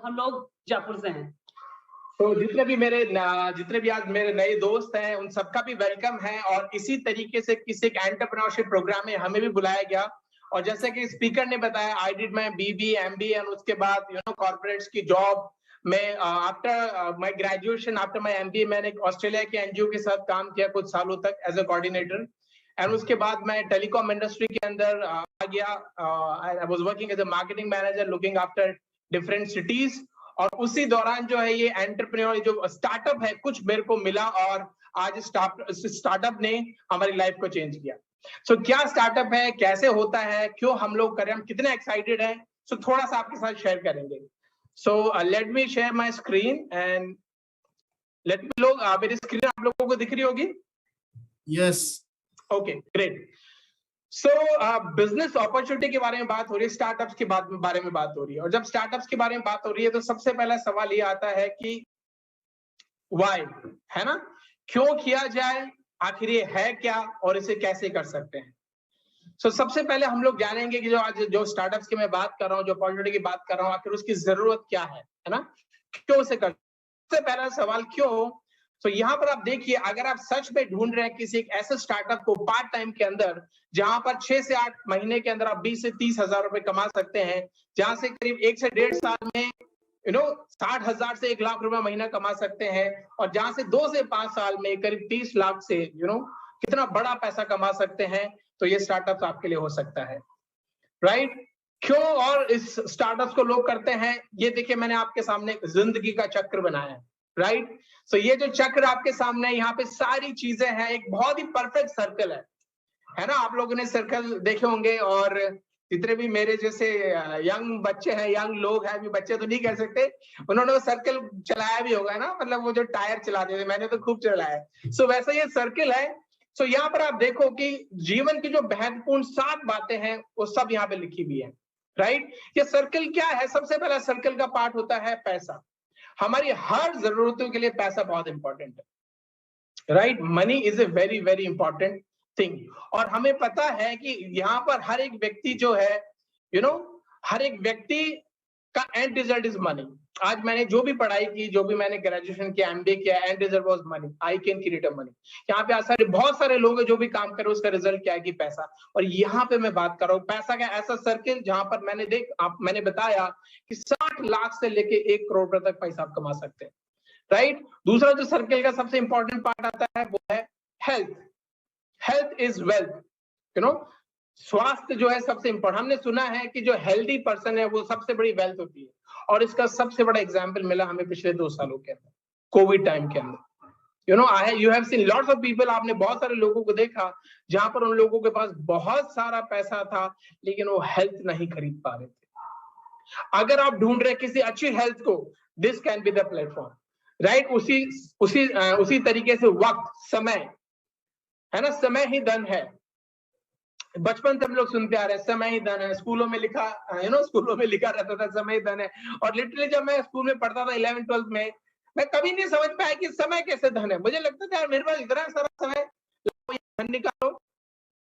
हम लोग जयपुर से हैं। तो जितने भी आज मेरे नए दोस्त हैं उन सबका भी वेलकम है। और इसी तरीके से किसी एक एंटरप्रेन्योरशिप प्रोग्राम में हमें भी बुलाया गया। और जैसे कि स्पीकर ने बताया, I did my B B MBA and उसके बाद कॉर्पोरेट्स की जॉब में after my graduation, after my MBA मैंने ऑस्ट्रेलिया के NGO के साथ काम किया कुछ सालों तक एज अ कोऑर्डिनेटर। एंड उसके बाद मैं टेलीकॉम इंडस्ट्री के अंदर आ गया। I was working as a marketing manager looking after different cities. और उसी दौरान जो है ये एंटरप्रेन्योर जो स्टार्टअप है कुछ मेरे को मिला और आज स्टार्टअप ने हमारी लाइफ को चेंज किया। सो क्या स्टार्टअप है, कैसे होता है, क्यों हम लोग करें, हम कितने एक्साइटेड हैं, सो थोड़ा सा आपके साथ शेयर करेंगे। So let me share my screen and let me लोग मेरी स्क्रीन आप लोगों को दिख रही होगी? यस। Okay, great. सो बिजनेस अपॉर्चुनिटी के बारे में बात हो रही है, स्टार्टअप्स के बारे में बात हो रही है। और जब स्टार्टअप्स के बारे में बात हो रही है तो सबसे पहला सवाल ये आता है कि व्हाई, है ना, क्यों किया जाए, आखिर ये है क्या और इसे कैसे कर सकते हैं। सो सबसे पहले हम लोग जानेंगे कि जो आज जो स्टार्टअप्स की मैं बात कर रहा हूँ, जो अपॉर्चुनिटी की बात कर रहा हूँ, आखिर उसकी जरूरत क्या है ना, क्यों उसे कर। सबसे पहला सवाल क्यों। तो यहाँ पर आप देखिए, अगर आप सच में ढूंढ रहे हैं किसी एक ऐसे स्टार्टअप को पार्ट टाइम के अंदर जहां पर 6 से 8 महीने के अंदर आप 20 से 30 हजार रुपए कमा सकते हैं, जहां से करीब 1 से 1.5 साल में 60,000 से 1 लाख रुपए महीना कमा सकते हैं, और जहां से 2 से 5 साल में करीब 30 लाख से कितना बड़ा पैसा कमा सकते हैं, तो ये स्टार्टअप आपके लिए हो सकता है, राइट। क्यों और इस स्टार्टअप्स को लोग करते हैं, ये देखिए मैंने आपके सामने जिंदगी का चक्र बनाया है, राइट। सो ये जो चक्र आपके सामने है, यहाँ पे सारी चीजें हैं, एक बहुत ही परफेक्ट सर्कल है ना। आप लोगों ने सर्कल देखे होंगे, और जितने भी मेरे जैसे यंग बच्चे हैं, यंग लोग हैं, अभी बच्चे तो नहीं कह सकते, उन्होंने वो सर्कल चलाया भी होगा ना, मतलब वो जो टायर चलाते थे, मैंने तो खूब चलाया। सो वैसा ये सर्कल है। सो यहाँ पर आप देखो कि जीवन की जो महत्वपूर्ण 7 बातें हैं वो सब यहाँ पे लिखी हुई है, राइट। ये सर्कल क्या है, सबसे पहला सर्कल का पार्ट होता है पैसा। हमारी हर जरूरतों के लिए पैसा बहुत इंपॉर्टेंट है, right. Money is a very very important thing. और हमें पता है कि यहाँ पर हर एक व्यक्ति जो है, हर एक व्यक्ति का एंड रिजल्ट इज मनी। आज मैंने जो भी पढ़ाई की, जो भी मैंने ग्रेजुएशन किया, MBA किया, and result was money. I can create a money. यहाँ पे बहुत सारे लोग हैं जो भी काम कर रहे हैं, उसका रिजल्ट क्या है कि पैसा। और यहाँ पे मैं बात कर रहा हूँ पैसा का ऐसा सर्किल जहां पर मैंने बताया कि 60 लाख से लेके 1 करोड़ रुपए तक पैसा आप कमा सकते हैं, राइट। दूसरा जो सर्किल का सबसे इंपॉर्टेंट पार्ट आता है वो है हेल्थ। Health is wealth. स्वास्थ्य जो है सबसे इंपॉर्टेंट। हमने सुना है कि जो हेल्दी पर्सन है वो सबसे बड़ी वेल्थ होती है, और इसका सबसे बड़ा एग्जांपल मिला हमें पिछले 2 सालों के अंदर, कोविड टाइम के अंदर। You have seen lots of people. आपने बहुत सारे लोगों को देखा जहां पर उन लोगों के पास बहुत सारा पैसा था, लेकिन वो हेल्थ नहीं खरीद पा रहे थे। अगर आप ढूंढ रहे किसी अच्छी हेल्थ को, this can be the platform, right. उसी तरीके से वक्त, समय है ना, समय ही धन है। बचपन से हम लोग सुनते आ रहे हैं समय ही धन है। स्कूलों में लिखा रहता था समय ही धन है। और लिटरली जब मैं स्कूल में पढ़ता था 11th 12th में, मैं कभी नहीं समझ पाया कि समय कैसे धन है। मुझे लगता था यार मेरे पास इतना सारा समय, धन निकालो,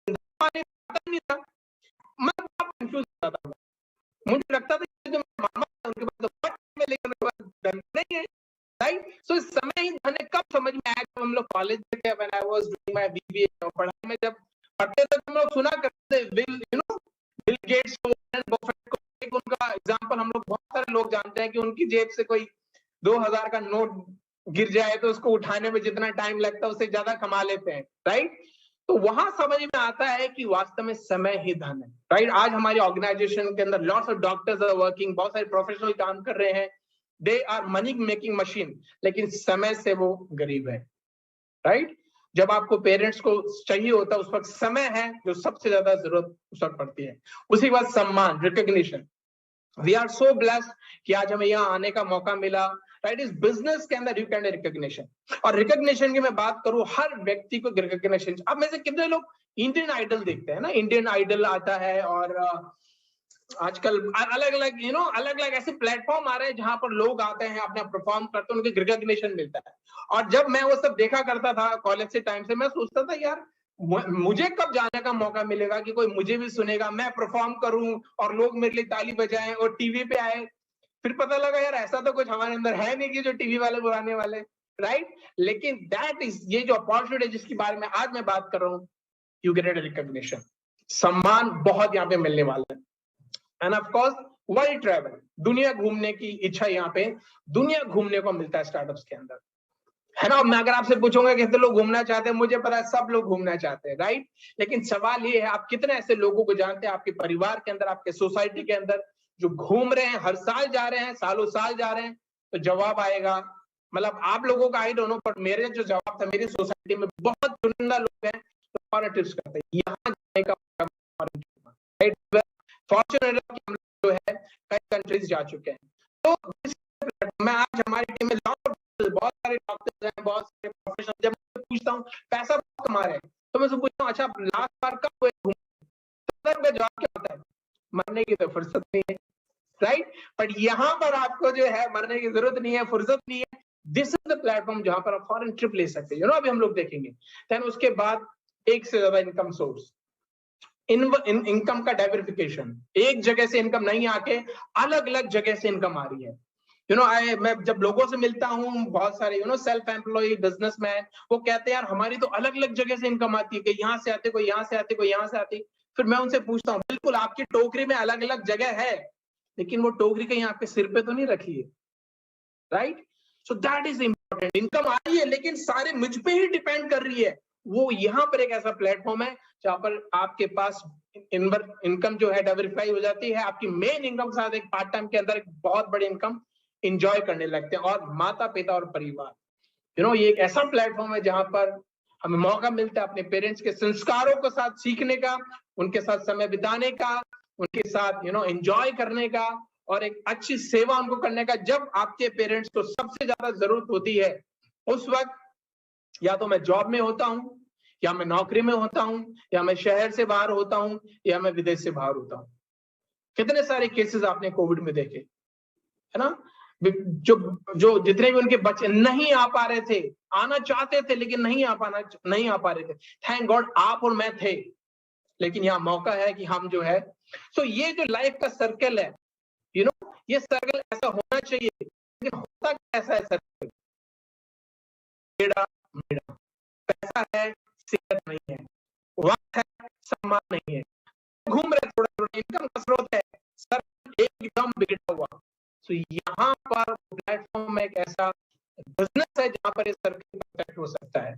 नहीं था। मैं कंफ्यूज होता था। मुझे लगता था जो मामा उनके पास धन नहीं है, राइट। सो समय ही धन है कब समझ में आया, जब हम लोग कॉलेज में थे, when I was doing my BBA। पढ़ाई में जब पढ़ते थे हम लोग सुना करते बिल गेट्स को, बफेट को, एक उनका एग्जांपल हम लोग बहुत सारे लोग जानते हैं कि उनकी जेब से कोई 2000 का नोट गिर जाए तो उसको उठाने में जितना टाइम लगता है उससे ज्यादा कमा लेते हैं, राइट। तो वहां समझ में आता है कि वास्तव में समय ही धन है, राइट। आज हमारी ऑर्गेनाइजेशन के अंदर lots of doctors are working, बहुत सारे प्रोफेशनल काम कर रहे हैं, they are money making machine, लेकिन समय से वो गरीब है, राइट। जब आपको पेरेंट्स को चाहिए होता है उस वक्त समय है जो सबसे ज्यादा जरूरत उस वक्त पड़ती है। उसी के बाद सम्मान, recognition. We are so blessed कि आज हमें यहाँ आने का मौका मिला, राइट। इस बिजनेस के अंदर यू कैन रिकॉग्निशन। और रिकॉग्निशन की मैं बात करूं, हर व्यक्ति को रिकॉग्निशन। अब में से कितने लोग इंडियन आइडल देखते हैं ना, इंडियन आइडल आता है, और आजकल अलग अलग ऐसे प्लेटफॉर्म आ रहे हैं जहां पर लोग आते हैं, अपना परफॉर्म करते हैं, उनको रिकॉग्निशन मिलता है। और जब मैं वो सब देखा करता था कॉलेज से टाइम से, मैं सोचता था यार मुझे कब जाने का मौका मिलेगा कि कोई मुझे भी सुनेगा, मैं परफॉर्म करूं और लोग मेरे लिए ताली बजाएं और टीवी पे आए। फिर पता लगा यार ऐसा तो कुछ हमारे अंदर है नहीं कि जो टीवी वाले बुलाने वाले, राइट? लेकिन दैट इज, ये जो अपॉर्चुनिटी जिसके बारे में आज मैं बात कर रहा हूँ, यू गेट रिकॉग्निशन, सम्मान बहुत यहाँ पे मिलने वाला है। End of course world travel, दुनिया घूमने की इच्छा, यहाँ पे दुनिया घूमने को मिलता है स्टार्टअप्स के अंदर, है ना? मैं अगर आपसे पूछूंगा कितने लोग घूमना चाहते हैं, मुझे पता है सब लोग घूमना चाहते हैं, राइट? लेकिन सवाल ये है आप कितने ऐसे लोगों को जानते हैं आपके परिवार के अंदर, आपके सोसाइटी के अंदर, जो घूम रहे हैं, हर साल जा रहे हैं, सालों साल जा रहे हैं? तो जवाब आएगा, मतलब आप लोगों का आई डोंट नो, पर मेरे जो जवाब था, मेरी सोसाइटी में बहुत चुनिंदा लोग हैं जो फॉरेन ट्रिप्स करते हैं, यहाँ जाने का, राइट? फॉर्चुनेटली हम लोग जो है कई कंट्रीज जा चुके हैं। तो मैं आज हमारी टीम में बहुत सारे डॉक्टर्स हैं, बहुत सारे प्रोफेशनल, जब मैं पूछता हूँ पैसा बहुत कमा रहे हैं, तो मैं पूछता हूँ अच्छा लास्ट बार कब हुए घूम, तो जवाब क्या होता है? मरने की तो फुर्सत नहीं है, राइट? बट यहाँ पर आपको जो है मरने की जरूरत नहीं है, फुर्सत नहीं है। दिस इज द प्लेटफॉर्म जहां पर आप फॉरेन ट्रिप ले सकते हैं, अभी हम लोग देखेंगे। देन उसके बाद एक से ज्यादा इनकम सोर्स, इनकम का डाइवर्सिफिकेशन, एक जगह से इनकम नहीं आके अलग अलग जगह से इनकम आ रही है। मैं जब लोगों से मिलता हूँ, बहुत सारे सेल्फ एम्प्लॉय बिजनेसमैन, वो कहते हैं यार हमारी तो अलग अलग जगह से इनकम आती है, कि यहाँ से आते, कोई यहाँ से आते, कोई यहाँ से आती। फिर मैं उनसे पूछता हूँ, बिल्कुल आपकी टोकरी में अलग अलग जगह है, लेकिन वो टोकरी कहीं आपके सिर पे तो नहीं रखी है, right? So that is important. Income आ रही है लेकिन सारे मुझ पे ही डिपेंड कर रही है। वो यहाँ पर एक ऐसा प्लेटफॉर्म है जहां पर आपके पास इनकम जो है डाइवर्सिफाई हो जाती है, आपकी मेन इनकम के साथ एक पार्ट टाइम के अंदर एक बहुत बड़ी इनकम इंजॉय करने लगते हैं। और माता पिता और परिवार, ये एक ऐसा प्लेटफॉर्म है जहां पर हमें मौका मिलता है अपने पेरेंट्स के संस्कारों के साथ सीखने का, उनके साथ समय बिताने का, उनके साथ एंजॉय करने का, और एक अच्छी सेवा उनको करने का। जब आपके पेरेंट्स को सबसे ज्यादा जरूरत होती है, उस वक्त या तो मैं जॉब में होता हूँ, या मैं नौकरी में होता हूँ, या मैं शहर से बाहर होता हूँ, या मैं विदेश से बाहर होता हूँ। कितने सारे केसेस आपने कोविड में देखे, है ना? जो जितने भी उनके बच्चे नहीं आ पा रहे थे, आना चाहते थे लेकिन नहीं आ पा रहे थे, थैंक गॉड आप और मैं थे। लेकिन यहाँ मौका है कि हम जो है, तो ये जो लाइफ का सर्कल है, ये सर्कल ऐसा होना चाहिए, लेकिन होता कैसा है सर्कल? टेढ़ा मेढ़ा, पैसा है, सेहत नहीं है, वक्त है, सम्मान नहीं है, घूम रहे, थोड़ा थोड़ा इनकम का स्रोत है, सर्कल एकदम बिगड़ा हुआ। तो यहाँ पर प्लेटफॉर्म एक ऐसा बिजनेस है जहां पर इस सर्कल परफेक्ट हो सकता है,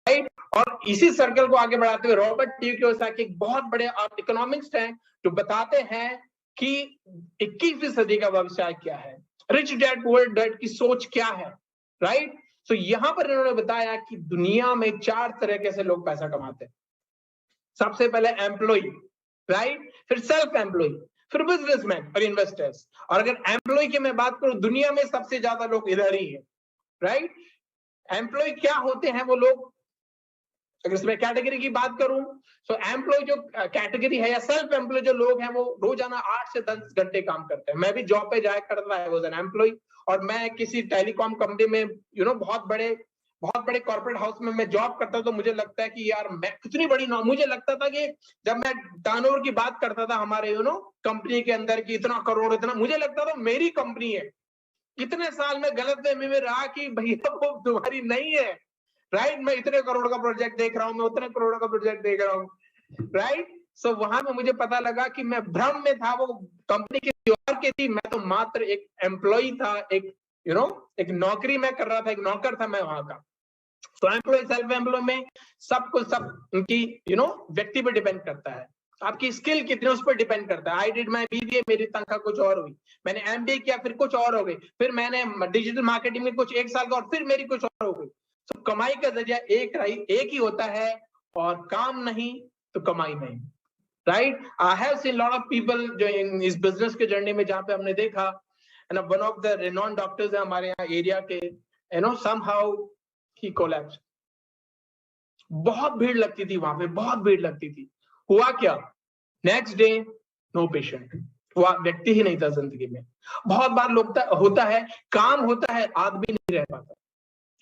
राइट? और इसी सर्कल को आगे बढ़ाते हुए रॉबर्ट टी कियोसाकी एक बहुत बड़े इकोनॉमिक्स हैं जो बताते हैं कि 21वीं सदी का व्यवसाय क्या है, रिच डैड पुअर डैड की सोच क्या है, राइट? तो यहाँ पर इन्होंने बताया कि दुनिया में 4 तरीके से लोग पैसा कमाते हैं। सबसे पहले एम्प्लॉय, राइट? फिर सेल्फ एम्प्लॉय, फिर बिजनेसमैन और इन्वेस्टर्स। और अगर एम्प्लॉय की मैं बात करूं, दुनिया में सबसे ज्यादा लोग इधर ही है, राइट? एम्प्लॉय क्या होते हैं वो लोग? अगर इसमें कैटेगरी की बात करूं, तो एम्प्लॉय जो कैटेगरी है, या सेल्फ एम्प्लॉय जो लोग हैं, वो रोजाना 8 से 10 घंटे काम करते हैं। मैं भी जॉब पे जाया करता था, आई वाज एन एम्प्लॉय, और मैं किसी टेलीकॉम कंपनी में बहुत बड़े कॉर्पोरेट हाउस में मैं जॉब करता था। तो मुझे लगता है कि यार मैं कितनी बड़ी मुझे लगता था कि जब मैं टर्नओवर की बात करता था हमारे कंपनी के अंदर की इतना करोड़, इतना, मुझे लगता था मेरी कंपनी है। इतने साल में गलतफहमी में रहा कि भैया वो तुम्हारी नहीं है, राइट? मैं इतने करोड़ का प्रोजेक्ट देख रहा हूँ, मैं उतने करोड़ का प्रोजेक्ट देख रहा हूँ, राइट? सो वहां पे मुझे पता लगा कि मैं भ्रम में था, वो कंपनी की दीवार की थी, मैं तो मात्र एक एम्प्लॉय था, एक एक नौकरी मैं कर रहा था, एक नौकर था मैं वहां का। तो एम्प्लॉय सेल्फ एम्प्लॉय में सब उनकी व्यक्ति पे डिपेंड करता है, आपकी स्किल कितनी उस पर डिपेंड करता है। आई डिड माई BBA, मेरी तनख्वाह कुछ और हुई, मैंने MBA किया, फिर कुछ और हो गई, फिर मैंने डिजिटल मार्केटिंग में कुछ 1 साल का, और फिर मेरी कुछ और हो गई। तो कमाई का जरिया एक ही होता है, और काम नहीं तो कमाई नहीं, right? I have seen lot of people जो इस बिजनेस के जर्नी में, जहां पे हमने देखा, and one of the renowned doctors है हमारे यहाँ एरिया के, समहाउ ही कोलैप्स। बहुत भीड़ लगती थी वहां पे, बहुत भीड़ लगती थी। हुआ क्या? नेक्स्ट डे नो पेशेंट, वो व्यक्ति ही नहीं था जिंदगी में। बहुत बार होता है, काम होता है, आदमी नहीं रह पाता,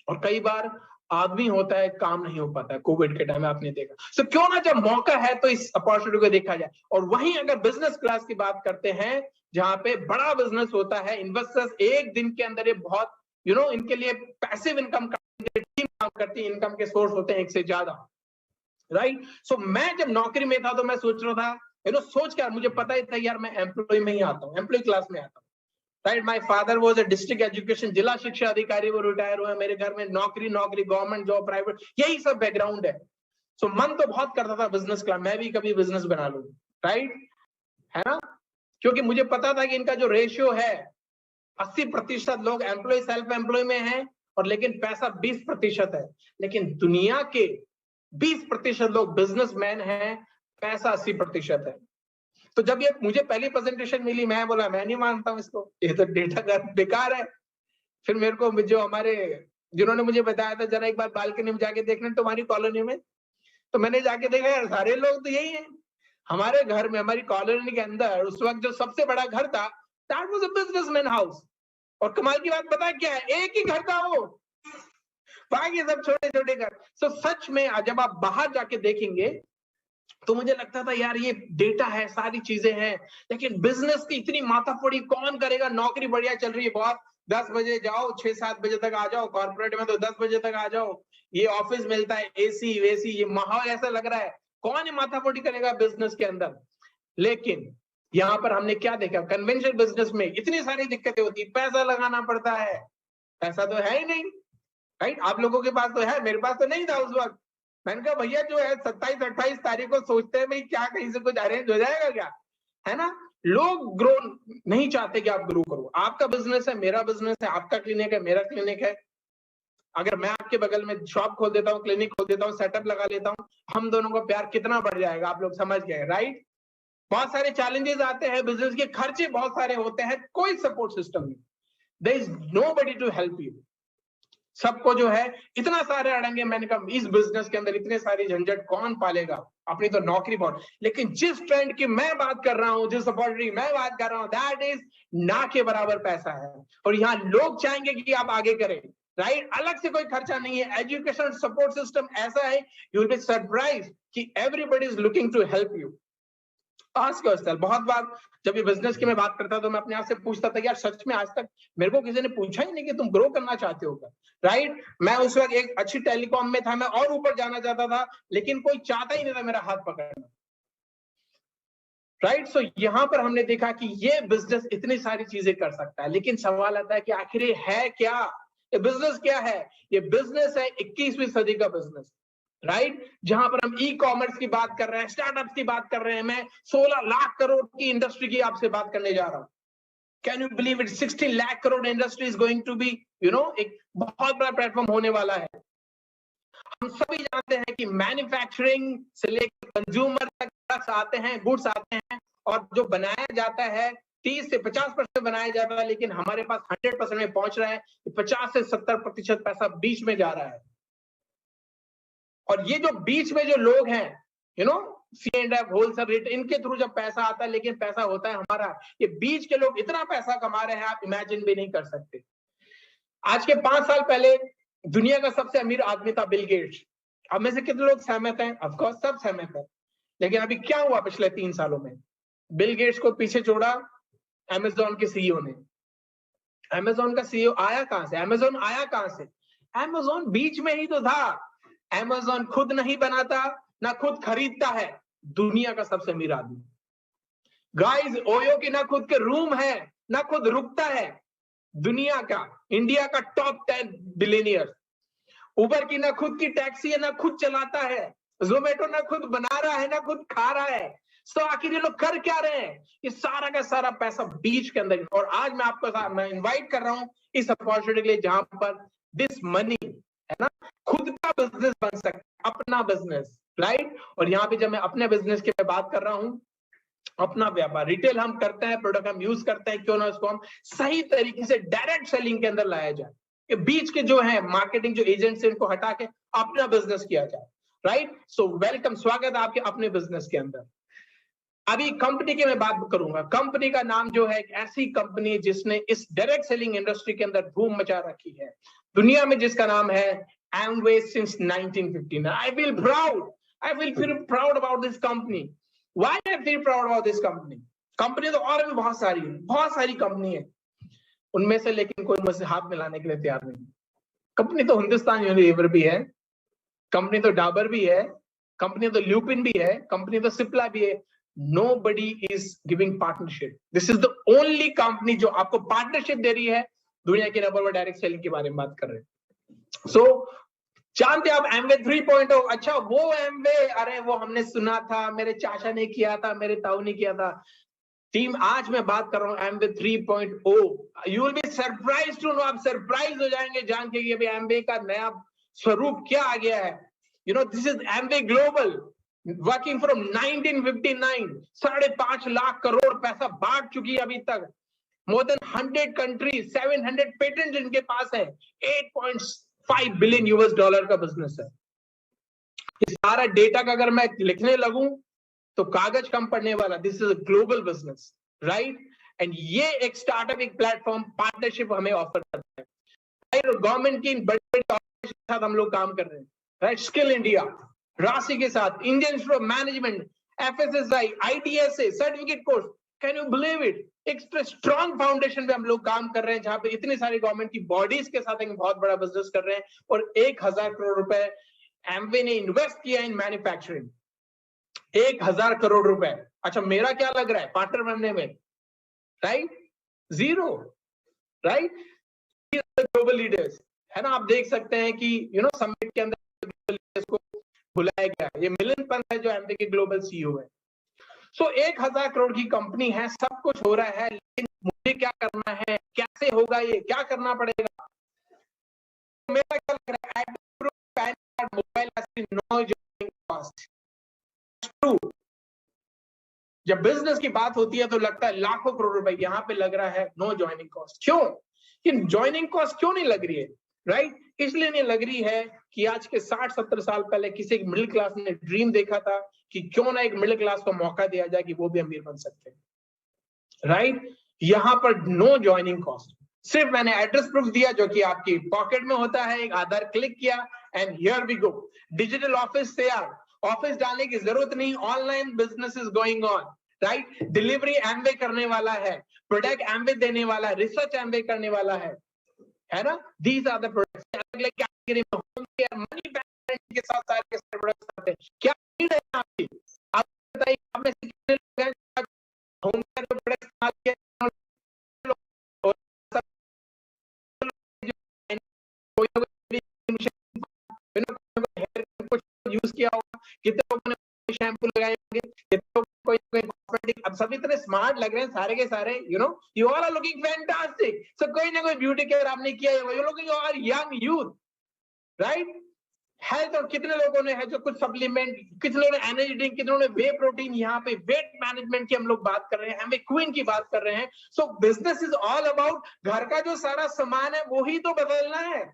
और कई बार आदमी होता है, काम नहीं हो पाता है। कोविड के टाइम में आपने देखा। तो क्यों ना जब मौका है तो इस अपॉर्चुनिटी को देखा जाए। और वहीं अगर बिजनेस क्लास की बात करते हैं, जहां पे बड़ा बिजनेस होता है, इन्वेस्टर्स एक दिन के अंदर ये बहुत इनके लिए पैसिव इनकम टीम काम करती है, इनकम के सोर्स होते हैं एक से ज्यादा, राइट। सो मैं जब नौकरी में था तो मैं सोच रहा था सोच क्या, मुझे पता ही था यार मैं एम्प्लॉय में ही आता हूँ, एम्प्लॉय क्लास में आता हूँ, right. My father was a district education, जिला शिक्षा अधिकारी, वो रिटायर हुए, मेरे घर में नौकरी गवर्नमेंट जॉब, प्राइवेट, यही सब बैकग्राउंड है। सो मन तो बहुत करता था बिजनेस का, मैं भी कभी बिजनेस बना लूं, राइट, है ना, क्योंकि मुझे पता था कि इनका जो रेशियो है 80% लोग एम्प्लॉय सेल्फ एम्प्लॉय में हैं और लेकिन पैसा 20% है, लेकिन दुनिया के 20% लोग बिजनेसमैन हैं, पैसा 80% है। तो जब ये मुझे पहली प्रेजेंटेशन मिली, मैं बोला मैं नहीं मानता हूं इसको, ये तो डेटा बेकार है। फिर मेरे को जो हमारे जिन्होंने मुझे बताया था जरा एक बार बालकनी में जाके देखना तुम्हारी कॉलोनी में, तो मैंने जाके देखा यार सारे लोग तो यही हैं। हमारे घर में, हमारी कॉलोनी के अंदर उस वक्त जो सबसे बड़ा घर था, that was a businessman house. और कमाल की बात पता है क्या है, एक ही घर था वो, बाकी सब छोटे छोटे घर। तो सच में जब आप बाहर जाके देखेंगे तो मुझे लगता था यार ये डेटा है, सारी चीजें हैं, लेकिन बिजनेस की इतनी माथाफोड़ी कौन करेगा। नौकरी बढ़िया चल रही है बहुत, 10 बजे जाओ 6-7 बजे तक आ जाओ, कॉर्पोरेट में तो 10 बजे तक आ जाओ, ये ऑफिस मिलता है, एसी वेसी, ये माहौल ऐसा लग रहा है, कौन ये माथाफोड़ी करेगा बिजनेस के अंदर। लेकिन यहाँ पर हमने क्या देखा, कन्वेंशनल बिजनेस में इतनी सारी दिक्कतें होती, पैसा लगाना पड़ता है, पैसा तो है ही नहीं, राइट। आप लोगों के पास तो है, मेरे पास तो नहीं था उस वक्त। मैंने कहा भैया जो है 27-28 तारीख को सोचते हैं भाई क्या कहीं से कुछ अरेंज हो जाएगा क्या, है ना। लोग ग्रो नहीं चाहते कि आप ग्रो करो। आपका बिजनेस है, मेरा बिजनेस है, आपका क्लिनिक है, मेरा क्लिनिक है। अगर मैं आपके बगल में शॉप खोल देता हूँ, क्लिनिक खोल देता हूँ, सेटअप लगा लेता हूँ, हम दोनों का प्यार कितना बढ़ जाएगा, आप लोग समझ गए, राइट। बहुत सारे चैलेंजेस आते हैं, बिजनेस के खर्चे बहुत सारे होते हैं, कोई सपोर्ट सिस्टम नहीं, there is nobody to help you. सबको जो है इतना सारे अड़ंगे, मैंने कहा इस बिजनेस के अंदर इतने सारी झंझट कौन पालेगा, अपनी तो नौकरी बहुत। लेकिन जिस ट्रेंड की मैं बात कर रहा हूं, जिस अपॉर्चुनिटी मैं बात कर रहा हूं, दैट इज ना के बराबर पैसा है, और यहाँ लोग चाहेंगे कि आप आगे करें, राइट। अलग से कोई खर्चा नहीं है, एजुकेशन सपोर्ट सिस्टम ऐसा है, यू विल बी सरप्राइज्ड कि everybody is looking to help you. Ask yourself, बहुत बार जब ये बिजनेस की मैं बात करता तो मैं अपने आप से पूछता था यार सच में आज तक मेरे को किसी ने पूछा ही नहीं कि तुम ग्रो करना चाहते हो क्या, राइट। मैं उस वक्त एक अच्छी टेलीकॉम में था, मैं और ऊपर जाना चाहता था, लेकिन कोई चाहता ही नहीं था मेरा हाथ पकड़ना, राइट। सो यहाँ पर हमने देखा कि ये बिजनेस इतनी सारी चीजें कर सकता है, लेकिन सवाल आता है कि आखिर ये है क्या, ये बिजनेस क्या है। ये बिजनेस है 21वीं सदी का बिजनेस, राइट, जहां पर हम ई कॉमर्स की बात कर रहे हैं, स्टार्टअप्स की बात कर रहे हैं। मैं 16 लाख करोड़ की इंडस्ट्री की आपसे बात करने जा रहा हूं। Can you believe it, 60 lakh crore industry is going to be एक बहुत बड़ा प्लेटफॉर्म होने वाला है। हम सभी जानते हैं कि मैन्युफैक्चरिंग से लेकर कंज्यूमर तक आते हैं, गुड्स आते हैं, और जो बनाया जाता है 30 से 50% बनाया जाता है, लेकिन हमारे पास 100% में पहुंच रहा है, 50 से 70% पैसा बीच में जा रहा है। और ये जो बीच में जो लोग हैं, C&F, होलसेल रेट, इनके थ्रू जब पैसा आता है, लेकिन पैसा होता है हमारा, ये बीच के लोग इतना पैसा कमा रहे हैं, आप इमेजिन भी नहीं कर सकते। आज के 5 साल पहले दुनिया का सबसे अमीर आदमी था बिल गेट्स। अब में से कितने लोग सहमत हैं? ऑफ कोर्स सब सहमत हैं। लेकिन अभी क्या हुआ पिछले 3 सालों में? बिल गेट्स को पीछे छोड़ा अमेज़न के सीईओ ने। अमेज़न का सीईओ आया कहां से? अमेज़न आया कहां से? अमेज़न बीच में ही तो था। अमेज़न खुद नहीं बनाता, ना खुद खरीदता है, दुनिया का सबसे अमीर आदमी। गाइस, ओयो की ना खुद के रूम है, ना खुद रुकता है, दुनिया का, इंडिया का टॉप 10 बिलियनियर। उबर की ना खुद की टैक्सी है, ना खुद चलाता है। जोमेटो ना खुद बना रहा है, ना खुद खा रहा है। तो आखिर ये लोग कर क्या रहे हैं? ये सारा का सारा पैसा बीच के अंदर। और आज मैं आपको मैं इनवाइट कर रहा हूं इस अपॉर्चुनिटी के लिए, जहां पर दिस मनी, है ना, खुद का बिजनेस बन सकता है, अपना बिजनेस, राइट। और यहाँ पे जब मैं अपने बिजनेस की मैं बात कर रहा हूं, अपना व्यापार, रिटेल हम करते हैं, प्रोडक्ट हम यूज करते हैं, क्यों ना उसको हम सही तरीके से डायरेक्ट सेलिंग के अंदर लाया जाए। ये बीच के जो है मार्केटिंग जो एजेंट्स हैं, इनको हटा के अपना बिजनेस किया जाए, राइट। सो वेलकम, स्वागत है आपके अपने बिजनेस के अंदर। अभी कंपनी की मैं बात करूंगा। कंपनी का नाम जो है, एक ऐसी कंपनी जिसने इस डायरेक्ट सेलिंग इंडस्ट्री के अंदर धूम मचा रखी है दुनिया में, जिसका नाम है Amway since 1959. I feel proud about this company. Why I feel proud about this company? Company तो और भी बहुत सारी कंपनी है उनमें से, लेकिन कोई मुझसे हाथ मिलाने के लिए तैयार नहीं। कंपनी तो हिंदुस्तान यूनिलीवर भी है, कंपनी तो डाबर भी है, कंपनी तो ल्यूपिन भी है, कंपनी तो सिप्ला भी है। Nobody is giving partnership. This is the only company जो आपको पार्टनरशिप दे रही है। दुनिया के नंबर 1 डायरेक्ट सेलिंग के बारे में बात कर रहे हैं। सो जानते आप एमवे 3.0? अच्छा वो एमवे, अरे वो हमने सुना था, मेरे चाचा ने किया था, मेरे ताऊ ने किया था। टीम आज मैं बात कर रहा हूँ Amway 3.0। You will be surprise to know, आप सरप्राइज हो जाएंगे जान के कि अभी एमवे का नया स्वरूप क्या आ गया है। You know, this is Amway global, working from 1959। 5.5 lakh crore पैसा बांट चुकी है अभी तक। मोर देन 100 कंट्रीज, 700 पेटेंट इनके पास है। 8.5 बिलियन यूएस डॉलर का बिजनेस है। इस सारा डेटा का अगर मैं लिखने लगूं तो कागज कम पड़ने वाला। This is a global business, right? And ये एक स्टार्टअप, एक प्लेटफॉर्म पार्टनरशिप हमें ऑफर करता है। गवर्नमेंट की बड़ी के साथ हम लोग काम कर रहे हैं, राइट? स्किल इंडिया, राशि के साथ, Indian Institute of Management, FSSI, ITSA certificate course. Can you believe it? एक स्ट्रॉन्ग फाउंडेशन पे हम लोग काम कर रहे हैं, जहां पे इतनी सारी गवर्नमेंट की बॉडीज के साथ एक बहुत बड़ा बिजनेस कर रहे हैं। और 1000 करोड़ रुपए एमवे ने इन्वेस्ट किया इन मैन्युफैक्चरिंग। 1000 करोड़ रुपए। अच्छा मेरा क्या लग रहा है पार्टनर बनने में? Right, zero, right? Global leaders है ना, आप देख सकते हैं कि यू नो समिट के अंदर ग्लोबल लीडर्स को बुलाया गया। ये मिलन पंत है जो एमवे के ग्लोबल सीईओ है। सो 1000 करोड़ की कंपनी है, सब कुछ हो रहा है, लेकिन मुझे क्या करना है, कैसे होगा, ये क्या करना पड़ेगा? मेरा क्या लग रहा है, PAN card, mobile, no joining cost. True, जब बिजनेस की बात होती है तो लगता है लाखों करोड़ रुपए, यहां पे लग रहा है नो जॉइनिंग कॉस्ट। क्यों? कि जॉइनिंग कॉस्ट क्यों नहीं लग रही है? राइट, इसलिए नहीं लग रही है कि आज के 60-70 साल पहले किसी एक मिडिल क्लास ने ड्रीम देखा था कि क्यों ना एक मिडिल क्लास को मौका दिया जाए कि वो भी अमीर बन सकते हैं। राइट, यहां पर नो जॉइनिंग कॉस्ट, सिर्फ मैंने एड्रेस प्रूफ दिया जो कि आपकी पॉकेट में होता है, एक आधार क्लिक किया and here we go. Digital office तैयार, ऑफिस डालने की जरूरत नहीं, online business is going on, right? Delivery Amway करने वाला है, प्रोडक्ट एमवे देने वाला है, रिसर्च एमवे करने वाला है ना? These are the products. अलग कैटेगरी में होम केयर, मनी मैनेजमेंट के साथ सारे प्रोडक्ट्स आते हैं। क्या नीड है आपकी? आप बताइए, आप में से कितने लोग हैं होम केयर के प्रोडक्ट्स आते हैं? यूज किया होगा, कितने लोगों ने शैम्पू लगाए होंगे, कितने लोगों ने कोई कॉस्मेटिक। अब सब इतने स्मार्ट लग रहे हैं सारे के सारे, you know, you all are looking fantastic. So कोई ना कोई ब्यूटी केयर आपने किया होगा, you looking are young youth, right? Health, और कितने लोगों ने है जो कुछ सप्लीमेंट, कितने लोगों ने एनर्जी ड्रिंक, कितने लोगों ने वे प्रोटीन। यहाँ पे वेट मैनेजमेंट की हम लोग बात कर रहे हैं, हमें क्वीन की बात कर रहे हैं। सो बिजनेस इज ऑल अबाउट घर का जो सारा सामान है वही तो बदलना है।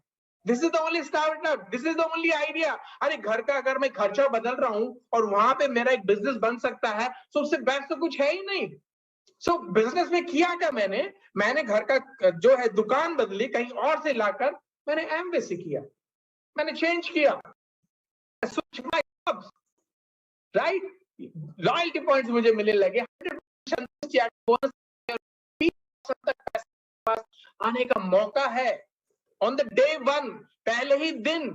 This is the only startup, this is the only idea. अरे घर का अगर मैं खर्चा बदल रहा हूं और वहां पे मेरा एक बिजनेस बन सकता है, तो उससे बेस्ट तो कुछ है ही नहीं। सो बिजनेस में किया क्या मैंने घर का जो है दुकान बदली, कहीं और से लाकर मैंने एमवे से किया, मैंने चेंज किया, राइट? लॉयल्टी पॉइंट्स मुझे मिलने लगे, 100% बोनस आने का मौका है ऑन द डे 1, पहले ही दिन।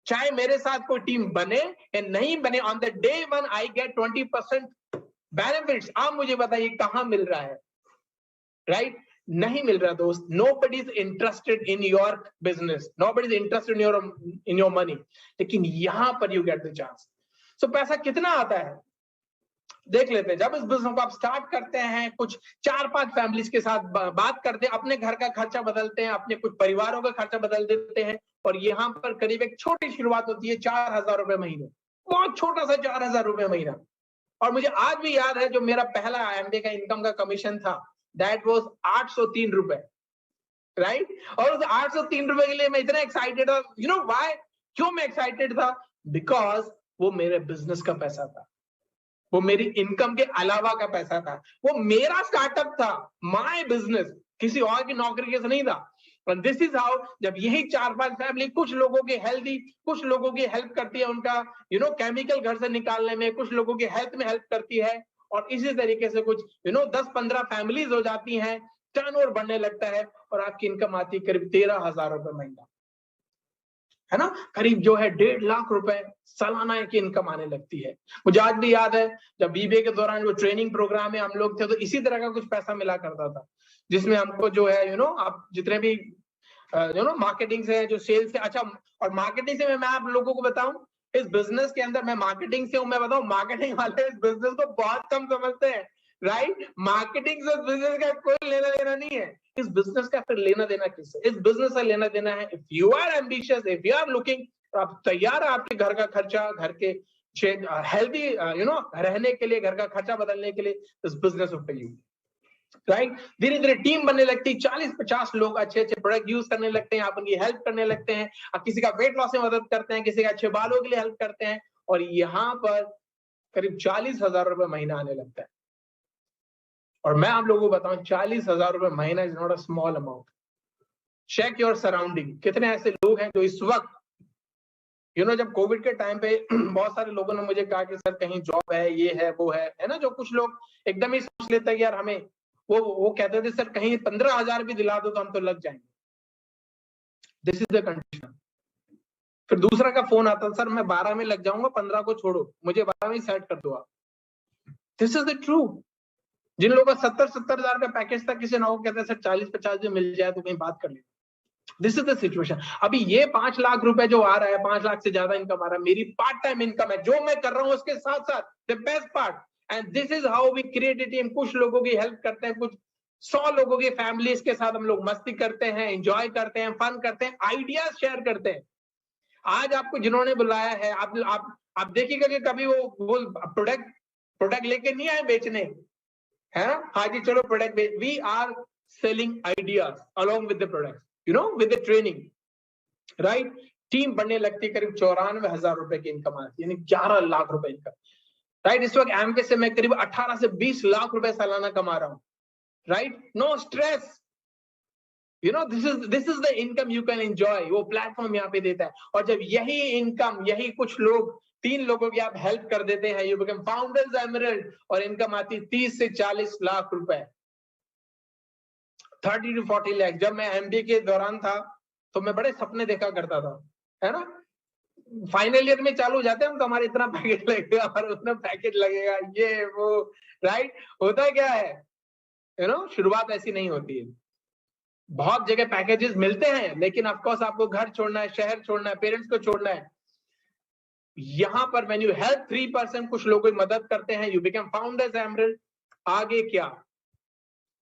चाहे मेरे साथ कोई टीम बने या नहीं बने, on the day 1 I get 20% benefits. आप मुझे बताइए कहां मिल रहा है? राइट? नहीं मिल रहा दोस्त। Nobody is interested in your business, nobody is interested in your money, लेकिन यहां पर यू गेट द चांस। सो पैसा कितना आता है देख लेते हैं। जब इस बिजनेस को आप स्टार्ट करते हैं, कुछ 4-5 फैमिलीज के साथ बात करते हैं, अपने घर का खर्चा बदलते हैं, अपने कुछ परिवारों का खर्चा बदल देते हैं, और यहाँ पर करीब एक छोटी शुरुआत होती है 4000 रुपए महीने, बहुत छोटा सा 4000 रुपए महीना। और मुझे आज भी याद है जो मेरा पहला एमबीए का इनकम का कमीशन था, दैट वाज 803 रुपए, राइट? और उस 803 रुपए के लिए मैं इतना एक्साइटेड था। You know why? क्यों मैं एक्साइटेड था? बिकॉज वो मेरे बिजनेस का पैसा था, वो मेरी इनकम के अलावा का पैसा था, वो मेरा स्टार्टअप था, माय बिजनेस, किसी और की नौकरी के से नहीं था। And this is how, जब यही 4-5 फैमिली, कुछ लोगों की हेल्दी, कुछ लोगों की हेल्प करती है उनका केमिकल घर से निकालने में, कुछ लोगों की हेल्थ में हेल्प करती है, और इसी तरीके से कुछ 10-15 फैमिलीज हो जाती हैं, टर्नओवर बढ़ने लगता है और आपकी इनकम आती है करीब 13,000 रुपए महीना, है ना, करीब जो है 1.5 लाख रुपए सालाना की इनकम आने लगती है। मुझे आज भी याद है जब बीबीए के दौरान जो ट्रेनिंग प्रोग्राम में हम लोग थे तो इसी तरह का कुछ पैसा मिला करता था, जिसमें हमको जो है आप जितने भी मार्केटिंग से जो सेल्स से, अच्छा, और मार्केटिंग से मैं आप लोगों को बताऊं, इस बिजनेस के अंदर मैं मार्केटिंग से हूं, मैं बताऊं मार्केटिंग वाले इस बिजनेस को बहुत कम समझते हैं, राइट। मार्केटिंग से बिजनेस का कोई लेना देना नहीं है। इस बिजनेस का फिर लेना देना किससे? इस बिजनेस से लेना देना है, if you are ambitious, if you are looking, आप तैयार है आपके घर का खर्चा, घर के हेल्दी रहने के लिए, घर का खर्चा बदलने के लिए, इस बिजनेस ऑफ यू, राइट। धीरे धीरे टीम बनने लगती, 40-50 लोग अच्छे अच्छे प्रोडक्ट यूज करने लगते हैं, आप उनकी हेल्प करने लगते हैं, आप किसी का वेट लॉस में मदद करते हैं, किसी का अच्छे बालों के लिए हेल्प करते हैं, और यहाँ पर करीब 40,000 रुपए महीना आने लगता है। और मैं आप लोगों को बताऊं, 40,000 रुपए महीना is not a small amount. Check your surrounding, कितने ऐसे लोग हैं जो इस वक्त जब कोविड के टाइम पे बहुत सारे लोगों ने मुझे कहा कि सर कहीं जॉब है, ये है, वो है ना, जो कुछ लोग एकदम ही सोच लेते हैं कि यार हमें वो कहते थे सर कहीं 15,000 भी दिला दो तो हम तो लग जाएंगे। This is the condition. फिर दूसरा का फोन आता सर मैं 12 में लग जाऊंगा, 15 को छोड़ो, मुझे 12 में सेट कर दो आप। This is the true. जिन लोगों का 70,000 का पैकेज था, किसी ना हो कहते सर 40-50 में मिल जाए तो कहीं बात कर ले। This is the situation. अभी ये 5 लाख रुपए जो आ रहा है, 5 लाख से ज्यादा इनकम आ रहा है, मेरी पार्ट टाइम इनकम है जो मैं कर रहा हूं उसके साथ साथ, the best part. And this is how we create a team. कुछ लोगों की हेल्प करते हैं, कुछ 100 लोगों की फैमिलीज के साथ हम लोग मस्ती करते हैं, एंजॉय करते हैं, फन करते हैं, आइडियाज शेयर करते हैं। आज आपको जिन्होंने बुलाया है, आप देखिएगा कि कभी वो प्रोडक्ट लेके नहीं आए बेचने, है ना, हाँ जी चलो प्रोडक्ट बेच, we are selling ideas along with the product, with the training, right. Team बढ़ने लगती है, करीब 94,000 रुपए की इनकम आती है, यानी 11 लाख रुपए इनकम, राइट। इस वक्त एमवे से मैं करीब 18 से 20 लाख रुपए सालाना कमा रहा हूं, right. No stress, this is the income you can enjoy, वो प्लेटफॉर्म यहाँ पे देता है। और जब यही इनकम, यही कुछ लोग, 3 लोगों की आप हेल्प कर देते हैं, यू बिकम फाउंडर्स एमरल्ड, और इनकम आती 30 से 40 लाख रुपए, 30 to 40 लाख। जब मैं एमबीए के दौरान था तो मैं बड़े सपने देखा करता था, है ना। फाइनल ईयर में चालू हो जाते हैं हम तो हमारे इतना पैकेज लगेगा और उतना पैकेज लगेगा, ये वो, राइट। होता क्या है, शुरुआत ऐसी नहीं होती है। बहुत जगह पैकेजेस मिलते हैं, लेकिन ऑफ कोर्स आपको घर छोड़ना है, शहर छोड़ना है, पेरेंट्स को छोड़ना है। यहां पर व्हेन यू हेल्प 3%, कुछ लोगों की मदद करते हैं, यू बिकम फाउंडर्स एमरल्ड। आगे क्या,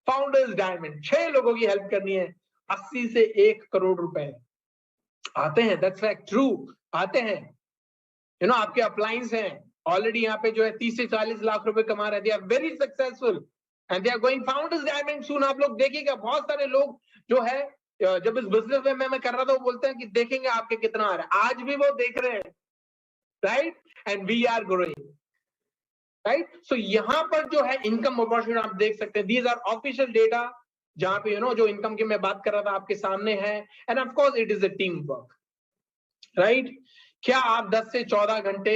फाउंडर्स डायमंड, 6 लोगों की हेल्प करनी है, 80 से 1 करोड़ रुपए आते हैं, दैट्स फैक्ट, ट्रू, आते हैं। आपके अप्लायंस हैं ऑलरेडी यहाँ पे जो है 30 से 40 लाख रुपए कमा रहे हैं, they are very successful and they are going founders diamond soon. आप लोग देखिएगा बहुत सारे लोग जो है, जब इस बिजनेस में मैं कर रहा था, वो बोलते हैं कि देखेंगे आपके कितना आ रहा है, आज भी वो देख रहे हैं, right. And we are growing, right. So यहाँ पर जो है इनकम अपॉर्चुनिटी आप देख सकते हैं, दीज आर ऑफिशियल डेटा, जहां पे जो इनकम की मैं बात कर रहा था आपके सामने है। End of course it is a team work, right. क्या आप 10 से 14 घंटे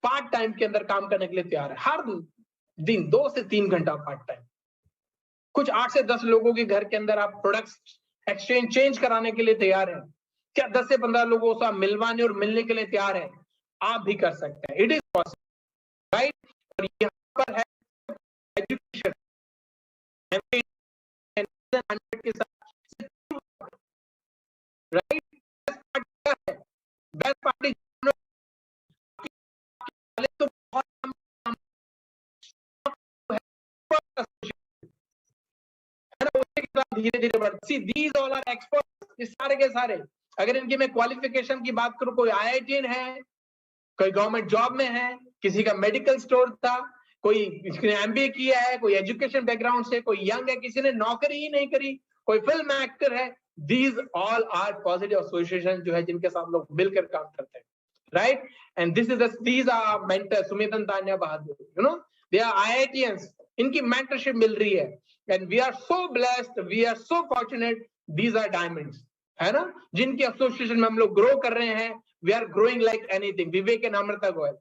पार्ट टाइम के अंदर काम करने के लिए तैयार है? हर दिन 2 से 3 घंटा पार्ट टाइम। कुछ 8 से 10 लोगों के घर के अंदर आप प्रोडक्ट्स एक्सचेंज चेंज कराने के लिए तैयार है? क्या 10 से 15 लोगों से आप मिलवाने और मिलने के लिए तैयार है? आप भी कर सकते हैं, इट इज पॉसिबल, राइट। और यहाँ पर है एजुकेशन के साथ, राइट। बेस्ट पार्टी तो बहुत धीरे धीरे बढ़ती, दीज ऑल आर एक्सपर्ट्स, इस सारे के सारे। अगर इनकी मैं क्वालिफिकेशन की बात करूं, कोई आईआईटीएन है, कोई गवर्नमेंट जॉब में है, किसी का मेडिकल स्टोर था, कोई एमबीए किया है, कोई एजुकेशन बैकग्राउंड से, कोई यंग है, किसी ने नौकरी ही नहीं करी, कोई फिल्म एक्टर है, these all are positive association जो है जिनके साथ लोग मिलकर काम करते हैं, right. And these are mentors, Sumitan, Tanya Bahadur, they are IITians, इनकी mentorship मिल रही है। and we are so blessed, we are so fortunate, these are diamonds, है ना, जिनकी एसोसिएशन में हम लोग ग्रो कर रहे हैं। We are growing like anything. Vivek and Amrita Goyal,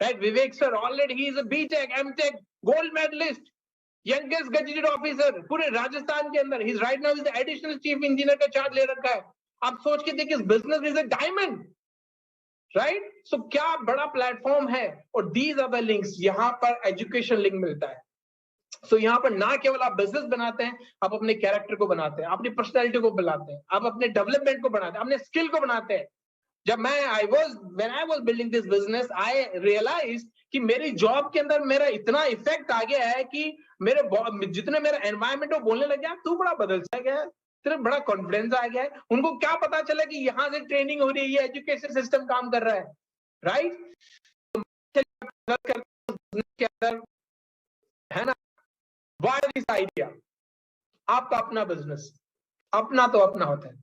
right? Vivek sir already he is a BTech, MTech, gold medalist, youngest gazetted officer पूरे राजस्थान के अंदर. He's right now is the additional chief engineer का चार्ज ले रखा है. आप सोच के देखिए, business is a diamond, right? So क्या बड़ा प्लेटफॉर्म है. और these are the links. यहाँ पर एजुकेशन लिंक मिलता है. So यहाँ पर ना केवल आप बिजनेस बनाते हैं, आप अपने कैरेक्टर को बनाते हैं, अपनी पर्सनैलिटी को बनाते हैं, आप अपने डेवलपमेंट को बनाते हैं, अपने स्किल को बनाते हैं. जब मैं when I was building this business, I realized कि मेरी जॉब के अंदर मेरा इतना इफेक्ट आ गया है कि मेरे जितने मेरा एनवायरमेंट वो बोलने लग गया, तू बड़ा बदल सा गया है, तेरे बड़ा कॉन्फिडेंस आ गया है. उनको क्या पता चला कि यहाँ से ट्रेनिंग हो रही है, एजुकेशन सिस्टम काम कर रहा है, राइट? के अंदर है ना, Why this idea? आपका अपना बिजनेस, अपना तो अपना होता है,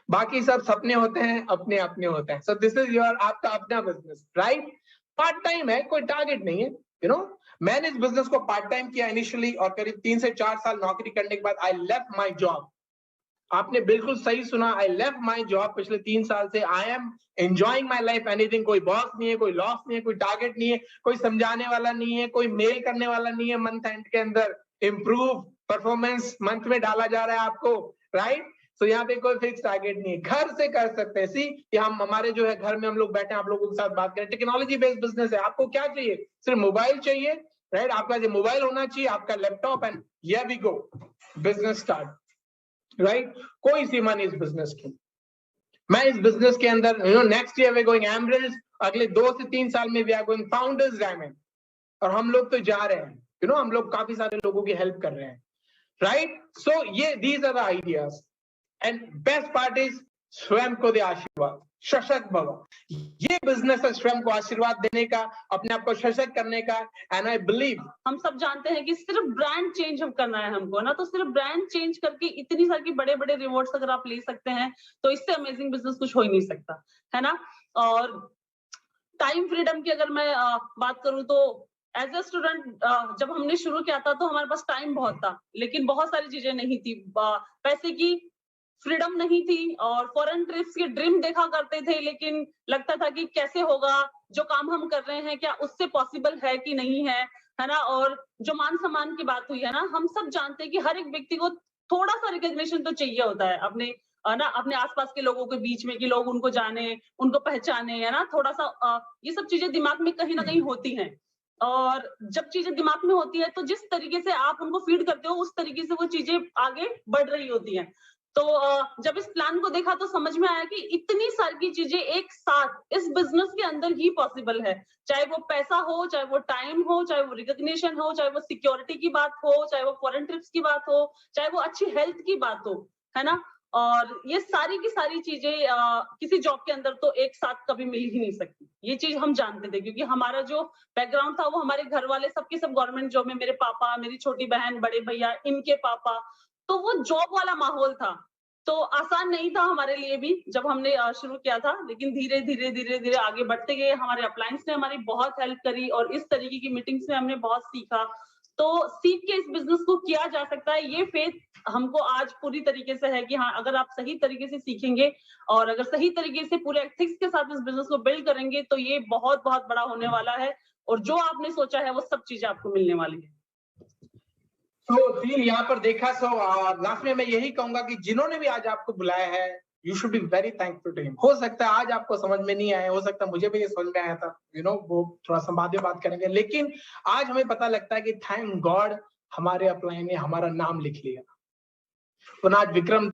बाकी सब सपने होते हैं, अपने अपने होते हैं. So this is your आपका अपना बिजनेस, राइट? पार्ट टाइम है, कोई टारगेट नहीं है, यू नो. मैंने इस बिजनेस को पार्ट टाइम किया इनिशियली, और करीब 3 से 4 साल नौकरी करने के बाद आई लेफ्ट माय जॉब. आपने बिल्कुल सही सुना, आई लेफ्ट माय जॉब. पिछले 3 साल से I am enjoying my life. Anything, कोई बॉस नहीं है, कोई लॉस नहीं है, कोई टारगेट नहीं है, कोई समझाने वाला नहीं है, कोई मेल करने वाला नहीं है. मंथ एंड के अंदर इम्प्रूव परफॉर्मेंस मंथ में डाला जा रहा है आपको, राइट? सो यहाँ पे कोई फिक्स टारगेट नहीं है, घर से कर सकते हैं. सी कि हम हमारे जो है घर में हम लोग बैठे हैं, आप लोगों के साथ बात करें. टेक्नोलॉजी बेस्ड बिजनेस है. आपको क्या चाहिए? सिर्फ मोबाइल चाहिए, राइट? आपका जो मोबाइल होना चाहिए, आपका laptop, and here we go, business start, right? कोई सीमा नहीं इस बिजनेस की. मैं इस बिजनेस के अंदर, you know, next year we going emerald. अगले 2 से 3 साल में we are going founders diamond. और हम लोग तो जा रहे हैं, यू नो, हम लोग काफी सारे लोगों की हेल्प कर रहे हैं, राइट? सो ये these are the ideas. And best part is स्वयं को दे आशीर्वाद, सशक्त भव. ये बिजनेस है स्वयं को आशीर्वाद देने का, अपने आप को सशक्त करने का. एंड आई बिलीव, हम सब जानते हैं कि सिर्फ ब्रांड चेंज हम करना है हमको ना, तो सिर्फ ब्रांड चेंज करके इतनी सारी बड़े बड़े रिवॉर्ड्स अगर आप ले सकते हैं, तो इससे अमेजिंग बिजनेस कुछ हो ही नहीं सकता, है ना? और टाइम फ्रीडम की अगर मैं बात करूं तो एज ए स्टूडेंट जब हमने शुरू किया था तो हमारे पास टाइम बहुत था, लेकिन बहुत सारी चीजें नहीं थी. पैसे की फ्रीडम नहीं थी, और फॉरेन ट्रिप्स की ड्रीम देखा करते थे, लेकिन लगता था कि कैसे होगा, जो काम हम कर रहे हैं क्या उससे पॉसिबल है कि नहीं है, है ना? और जो मान सम्मान की बात हुई है ना, हम सब जानते हैं कि हर एक व्यक्ति को थोड़ा सा रिकॉग्निशन तो चाहिए होता है अपने अपने आसपास के लोगों के बीच में, कि लोग उनको जाने, उनको पहचाने, है ना? थोड़ा सा ये सब चीजें दिमाग में कहीं ना कहीं होती हैं. और जब चीजें दिमाग में होती है तो जिस तरीके से आप उनको फीड करते हो, उस तरीके से वो चीजें आगे बढ़ रही होती हैं. तो जब इस प्लान को देखा तो समझ में आया कि इतनी सारी चीजें एक साथ इस बिजनेस के अंदर ही पॉसिबल है. चाहे वो पैसा हो, चाहे वो टाइम हो, चाहे वो रिकॉग्निशन हो, चाहे वो सिक्योरिटी की बात हो, चाहे वो फॉरेन ट्रिप्स की बात हो, चाहे वो अच्छी हेल्थ की बात हो, है ना? और ये सारी की सारी चीजें किसी जॉब के अंदर तो एक साथ कभी मिल ही नहीं सकती. ये चीज हम जानते थे, क्योंकि हमारा जो बैकग्राउंड था वो हमारे घर वाले सबके सब गवर्नमेंट जॉब में, मेरे पापा, मेरी छोटी बहन, बड़े भैया, इनके पापा, तो वो जॉब वाला माहौल था. तो आसान नहीं था हमारे लिए भी जब हमने शुरू किया था, लेकिन धीरे धीरे धीरे धीरे आगे बढ़ते गए. हमारे अपलायंस ने हमारी बहुत हेल्प करी, और इस तरीके की मीटिंग्स में हमने बहुत सीखा. तो सीख के इस बिजनेस को किया जा सकता है, ये फेथ हमको आज पूरी तरीके से है कि हाँ, अगर आप सही तरीके से सीखेंगे और अगर सही तरीके से पूरे एथिक्स के साथ इस बिजनेस को बिल्ड करेंगे, तो ये बहुत बहुत बड़ा होने वाला है, और जो आपने सोचा है वो सब चीजें आपको मिलने वाली है. तो सीन यहाँ पर देखा. लास्ट में मैं यही कहूंगा कि जिन्होंने भी आज आपको बुलाया है, you should be very thankful to him. हो सकता है आज आपको समझ में नहीं आया, हो सकता है मुझे भी ये समझ में आया था, यू नो, वो थोड़ा सा बाद में बात करेंगे. लेकिन आज हमें पता लगता है कि थैंक गॉड हमारे अपलाइन ने हमारा नाम लिख लिया. तो आज विक्रम